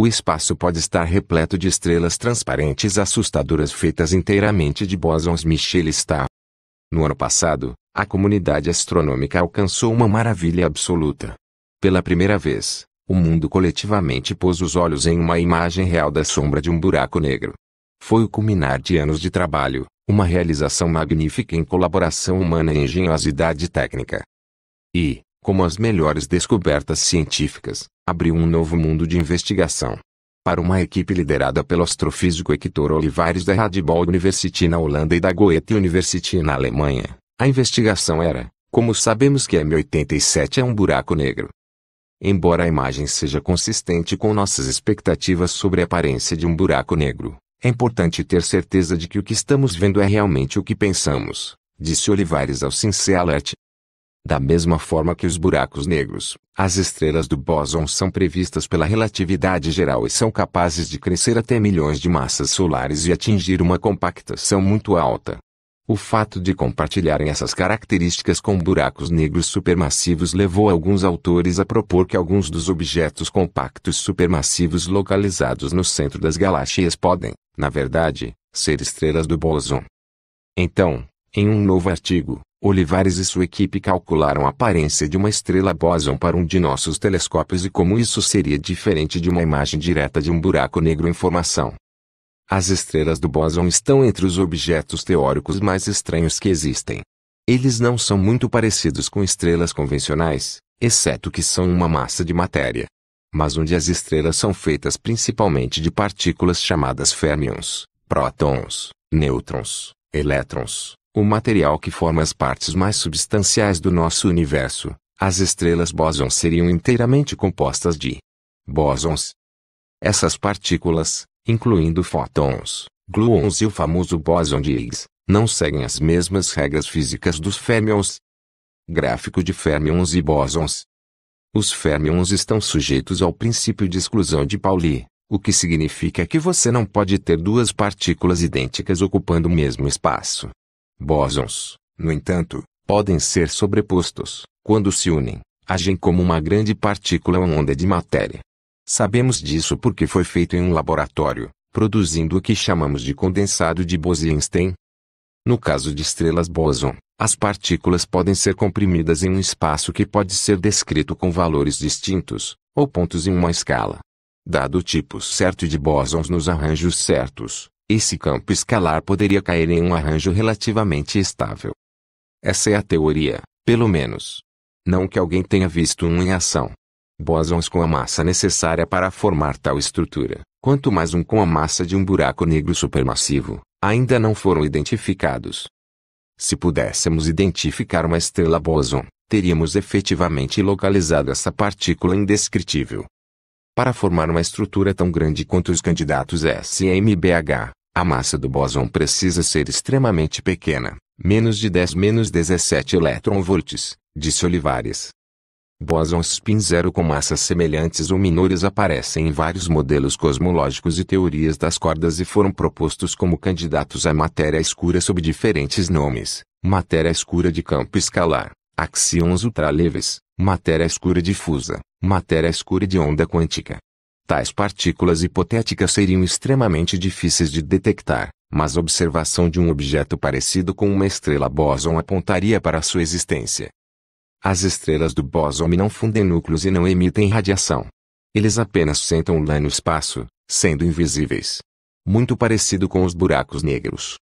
O espaço pode estar repleto de estrelas transparentes assustadoras feitas inteiramente de bósons Michel Star. No ano passado, a comunidade astronômica alcançou uma maravilha absoluta. Pela primeira vez, o mundo coletivamente pôs os olhos em uma imagem real da sombra de um buraco negro. Foi o culminar de anos de trabalho, uma realização magnífica em colaboração humana e engenhosidade técnica. E, como as melhores descobertas científicas, abriu um novo mundo de investigação. Para uma equipe liderada pelo astrofísico Hector Olivares da Radboud University na Holanda e da Goethe University na Alemanha, a investigação era: como sabemos que M87 é um buraco negro? Embora a imagem seja consistente com nossas expectativas sobre a aparência de um buraco negro, é importante ter certeza de que o que estamos vendo é realmente o que pensamos, disse Olivares ao Science Alert. Da mesma forma que os buracos negros, as estrelas do bóson são previstas pela relatividade geral e são capazes de crescer até milhões de massas solares e atingir uma compactação muito alta. O fato de compartilharem essas características com buracos negros supermassivos levou alguns autores a propor que alguns dos objetos compactos supermassivos localizados no centro das galáxias podem, na verdade, ser estrelas do bóson. Então, em um novo artigo, Olivares e sua equipe calcularam a aparência de uma estrela bóson para um de nossos telescópios e como isso seria diferente de uma imagem direta de um buraco negro em formação. As estrelas do bóson estão entre os objetos teóricos mais estranhos que existem. Eles não são muito parecidos com estrelas convencionais, exceto que são uma massa de matéria. Mas onde as estrelas são feitas principalmente de partículas chamadas férmions, prótons, nêutrons, elétrons, o material que forma as partes mais substanciais do nosso universo, as estrelas bóson seriam inteiramente compostas de bósons. Essas partículas, incluindo fótons, gluons e o famoso bóson de Higgs, não seguem as mesmas regras físicas dos férmions. Gráfico de férmions e bósons. Os férmions estão sujeitos ao princípio de exclusão de Pauli, o que significa que você não pode ter duas partículas idênticas ocupando o mesmo espaço. Bósons, no entanto, podem ser sobrepostos, quando se unem, agem como uma grande partícula ou onda de matéria. Sabemos disso porque foi feito em um laboratório, produzindo o que chamamos de condensado de Bose-Einstein. No caso de estrelas bóson, as partículas podem ser comprimidas em um espaço que pode ser descrito com valores distintos, ou pontos em uma escala. Dado o tipo certo de bósons nos arranjos certos, esse campo escalar poderia cair em um arranjo relativamente estável. Essa é a teoria, pelo menos. Não que alguém tenha visto um em ação. Bósons com a massa necessária para formar tal estrutura, quanto mais um com a massa de um buraco negro supermassivo, ainda não foram identificados. Se pudéssemos identificar uma estrela bóson, teríamos efetivamente localizado essa partícula indescritível. Para formar uma estrutura tão grande quanto os candidatos SMBH, a massa do bóson precisa ser extremamente pequena, menos de 10-17 elétronvolts, disse Olivares. Bósons spin zero com massas semelhantes ou menores aparecem em vários modelos cosmológicos e teorias das cordas e foram propostos como candidatos à matéria escura sob diferentes nomes: matéria escura de campo escalar, axions ultraleves, matéria escura difusa, matéria escura de onda quântica. Tais partículas hipotéticas seriam extremamente difíceis de detectar, mas a observação de um objeto parecido com uma estrela bóson apontaria para sua existência. As estrelas do bóson não fundem núcleos e não emitem radiação. Eles apenas sentam lá no espaço, sendo invisíveis. Muito parecido com os buracos negros.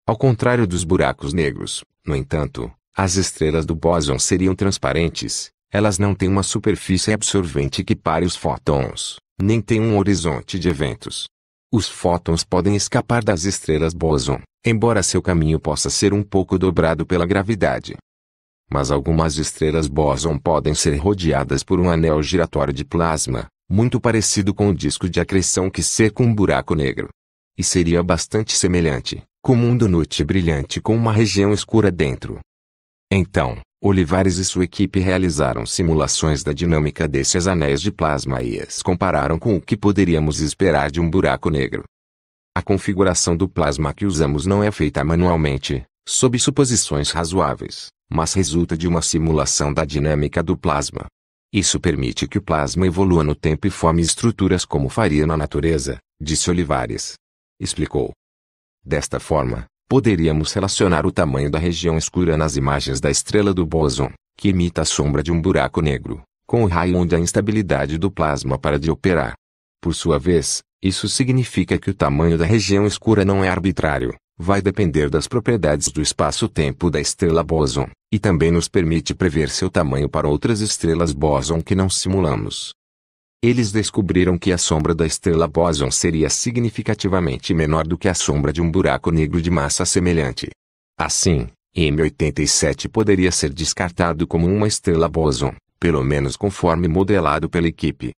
Ao contrário dos buracos negros, no entanto, as estrelas do bóson seriam transparentes. Elas não têm uma superfície absorvente que pare os fótons, nem têm um horizonte de eventos. Os fótons podem escapar das estrelas bóson, embora seu caminho possa ser um pouco dobrado pela gravidade. Mas algumas estrelas bóson podem ser rodeadas por um anel giratório de plasma, muito parecido com o disco de acreção que cerca um buraco negro. E seria bastante semelhante, como um donut brilhante com uma região escura dentro. Então, Olivares e sua equipe realizaram simulações da dinâmica desses anéis de plasma e as compararam com o que poderíamos esperar de um buraco negro. A configuração do plasma que usamos não é feita manualmente, sob suposições razoáveis, mas resulta de uma simulação da dinâmica do plasma. Isso permite que o plasma evolua no tempo e forme estruturas como faria na natureza, disse Olivares. Explicou. Desta forma, poderíamos relacionar o tamanho da região escura nas imagens da estrela do bóson, que imita a sombra de um buraco negro, com o raio onde a instabilidade do plasma para de operar. Por sua vez, isso significa que o tamanho da região escura não é arbitrário, vai depender das propriedades do espaço-tempo da estrela bóson, e também nos permite prever seu tamanho para outras estrelas bóson que não simulamos. Eles descobriram que a sombra da estrela bóson seria significativamente menor do que a sombra de um buraco negro de massa semelhante. Assim, M87 poderia ser descartado como uma estrela bóson, pelo menos conforme modelado pela equipe.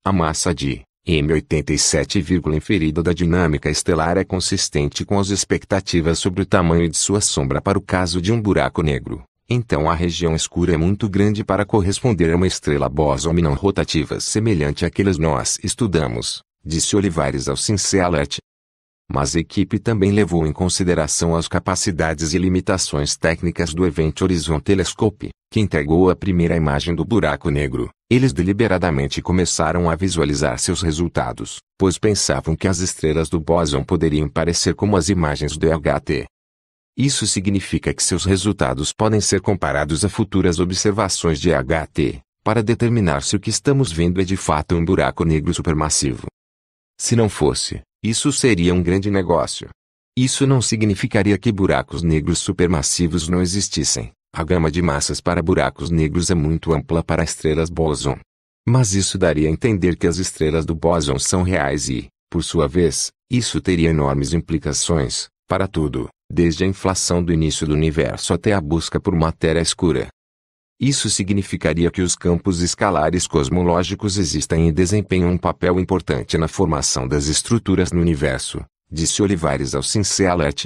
A massa de M87, inferida da dinâmica estelar é consistente com as expectativas sobre o tamanho de sua sombra para o caso de um buraco negro. Então a região escura é muito grande para corresponder a uma estrela bóson não rotativa semelhante àqueles nós estudamos, disse Olivares ao Cincealert. Mas a equipe também levou em consideração as capacidades e limitações técnicas do Event Horizon Telescope, que entregou a primeira imagem do buraco negro. Eles deliberadamente começaram a visualizar seus resultados, pois pensavam que as estrelas do bóson poderiam parecer como as imagens do EHT. Isso significa que seus resultados podem ser comparados a futuras observações de EHT, para determinar se o que estamos vendo é de fato um buraco negro supermassivo. Se não fosse, isso seria um grande negócio. Isso não significaria que buracos negros supermassivos não existissem. A gama de massas para buracos negros é muito ampla para estrelas bóson. Mas isso daria a entender que as estrelas do bóson são reais e, por sua vez, isso teria enormes implicações, para tudo, desde a inflação do início do universo até a busca por matéria escura. Isso significaria que os campos escalares cosmológicos existem e desempenham um papel importante na formação das estruturas no universo, disse Olivares ao Cincealert.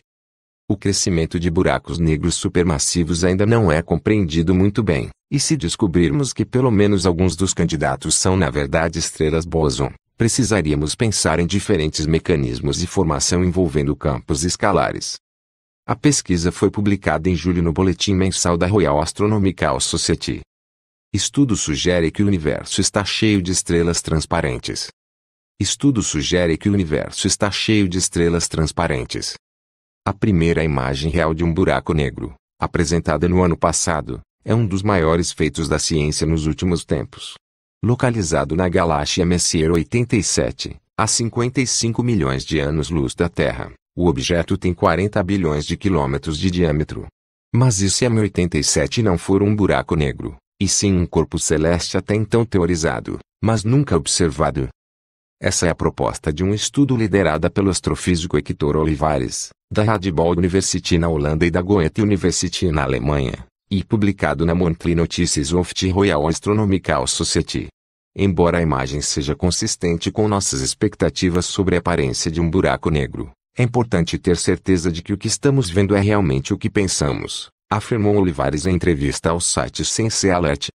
O crescimento de buracos negros supermassivos ainda não é compreendido muito bem, e se descobrirmos que pelo menos alguns dos candidatos são na verdade estrelas bóson, precisaríamos pensar em diferentes mecanismos de formação envolvendo campos escalares. A pesquisa foi publicada em julho no Boletim Mensal da Royal Astronomical Society. Estudo sugere que o universo está cheio de estrelas transparentes. Estudo sugere que o universo está cheio de estrelas transparentes. A primeira imagem real de um buraco negro, apresentada no ano passado, é um dos maiores feitos da ciência nos últimos tempos. Localizado na galáxia Messier 87, a 55 milhões de anos-luz da Terra, o objeto tem 40 bilhões de quilômetros de diâmetro. Mas e se M87 não for um buraco negro, e sim um corpo celeste até então teorizado, mas nunca observado? Essa é a proposta de um estudo liderada pelo astrofísico Hector Olivares, da Radboud University na Holanda e da Goethe University na Alemanha, e publicado na Monthly Notices of the Royal Astronomical Society. Embora a imagem seja consistente com nossas expectativas sobre a aparência de um buraco negro, é importante ter certeza de que o que estamos vendo é realmente o que pensamos, afirmou Olivares em entrevista ao site Cincealert.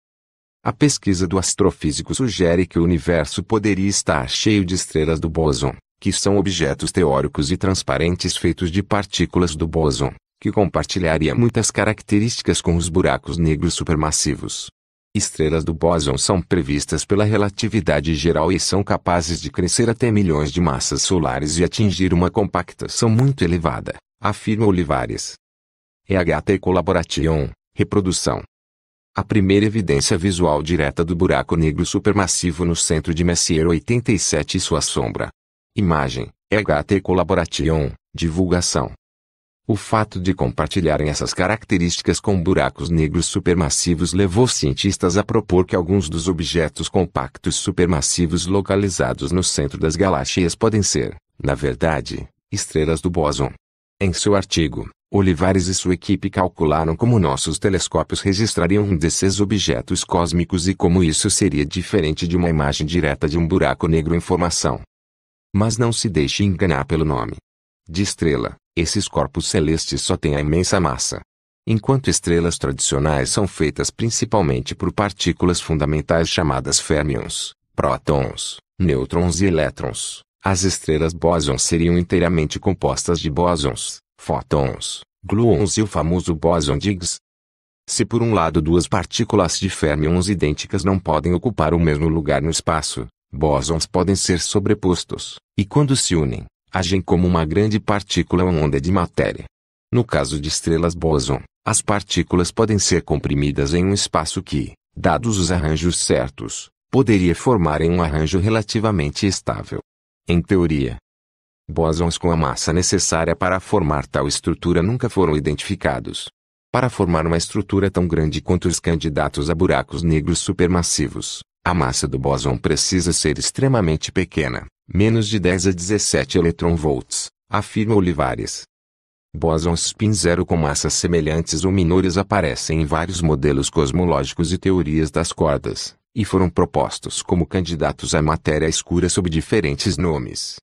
A pesquisa do astrofísico sugere que o universo poderia estar cheio de estrelas do bóson, que são objetos teóricos e transparentes feitos de partículas do bóson, que compartilharia muitas características com os buracos negros supermassivos. Estrelas do bóson são previstas pela relatividade geral e são capazes de crescer até milhões de massas solares e atingir uma compactação muito elevada, afirma Olivares. EHT Collaboration, reprodução. A primeira evidência visual direta do buraco negro supermassivo no centro de Messier 87 e sua sombra. Imagem, EHT Collaboration, divulgação. O fato de compartilharem essas características com buracos negros supermassivos levou cientistas a propor que alguns dos objetos compactos supermassivos localizados no centro das galáxias podem ser, na verdade, estrelas do bóson. Em seu artigo, Olivares e sua equipe calcularam como nossos telescópios registrariam um desses objetos cósmicos e como isso seria diferente de uma imagem direta de um buraco negro em formação. Mas não se deixe enganar pelo nome de estrela. Esses corpos celestes só têm a imensa massa. Enquanto estrelas tradicionais são feitas principalmente por partículas fundamentais chamadas férmions, prótons, nêutrons e elétrons, as estrelas bóson seriam inteiramente compostas de bósons, fótons, gluons e o famoso bóson de Higgs. Se por um lado duas partículas de férmions idênticas não podem ocupar o mesmo lugar no espaço, bósons podem ser sobrepostos, e quando se unem, agem como uma grande partícula ou onda de matéria. No caso de estrelas bóson, as partículas podem ser comprimidas em um espaço que, dados os arranjos certos, poderia formar em um arranjo relativamente estável. Em teoria, bósons com a massa necessária para formar tal estrutura nunca foram identificados. Para formar uma estrutura tão grande quanto os candidatos a buracos negros supermassivos, a massa do bóson precisa ser extremamente pequena, menos de 10 a 17 eletronvolts, afirma Olivares. Bósons spin zero com massas semelhantes ou menores aparecem em vários modelos cosmológicos e teorias das cordas, e foram propostos como candidatos à matéria escura sob diferentes nomes.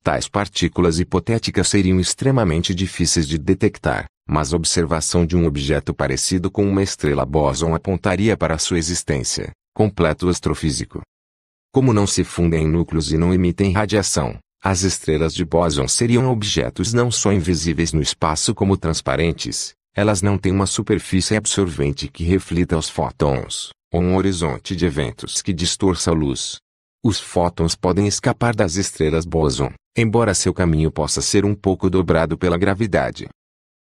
Tais partículas hipotéticas seriam extremamente difíceis de detectar, mas a observação de um objeto parecido com uma estrela bóson apontaria para sua existência, completa o astrofísico. Como não se fundem em núcleos e não emitem radiação, as estrelas de bóson seriam objetos não só invisíveis no espaço como transparentes, elas não têm uma superfície absorvente que reflita os fótons, ou um horizonte de eventos que distorça a luz. Os fótons podem escapar das estrelas bóson, embora seu caminho possa ser um pouco dobrado pela gravidade.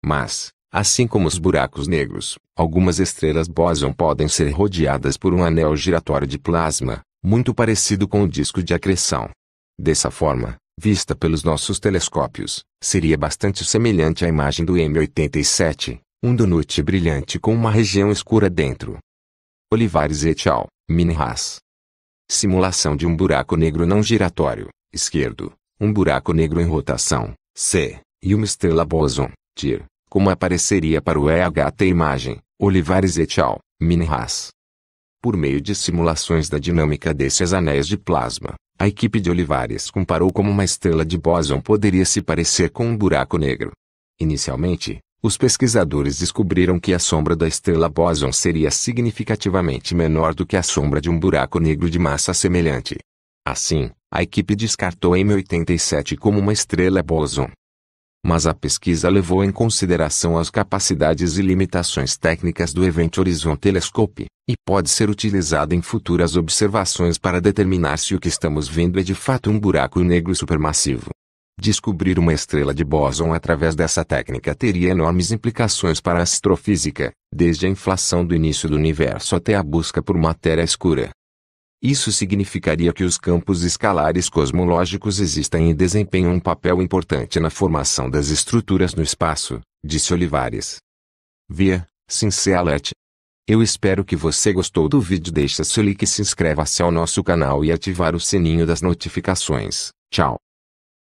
Mas, assim como os buracos negros, algumas estrelas bóson podem ser rodeadas por um anel giratório de plasma, muito parecido com o disco de acreção. Dessa forma, vista pelos nossos telescópios, seria bastante semelhante à imagem do M87, um donut brilhante com uma região escura dentro. Olivares et al., Minhas. Simulação de um buraco negro não giratório, esquerdo, um buraco negro em rotação, C, e uma estrela bóson, TIR, como apareceria para o EHT imagem, Olivares et al., Minhas. Por meio de simulações da dinâmica desses anéis de plasma, a equipe de Olivares comparou como uma estrela de bóson poderia se parecer com um buraco negro. Inicialmente, os pesquisadores descobriram que a sombra da estrela bóson seria significativamente menor do que a sombra de um buraco negro de massa semelhante. Assim, a equipe descartou M87 como uma estrela bóson. Mas a pesquisa levou em consideração as capacidades e limitações técnicas do Event Horizon Telescope, e pode ser utilizada em futuras observações para determinar se o que estamos vendo é de fato um buraco negro supermassivo. Descobrir uma estrela de bóson através dessa técnica teria enormes implicações para a astrofísica, desde a inflação do início do universo até a busca por matéria escura. Isso significaria que os campos escalares cosmológicos existem e desempenham um papel importante na formação das estruturas no espaço, disse Olivares. Via Sincealert. Eu espero que você gostou do vídeo. Deixe seu like e se inscreva-se ao nosso canal e ativar o sininho das notificações. Tchau.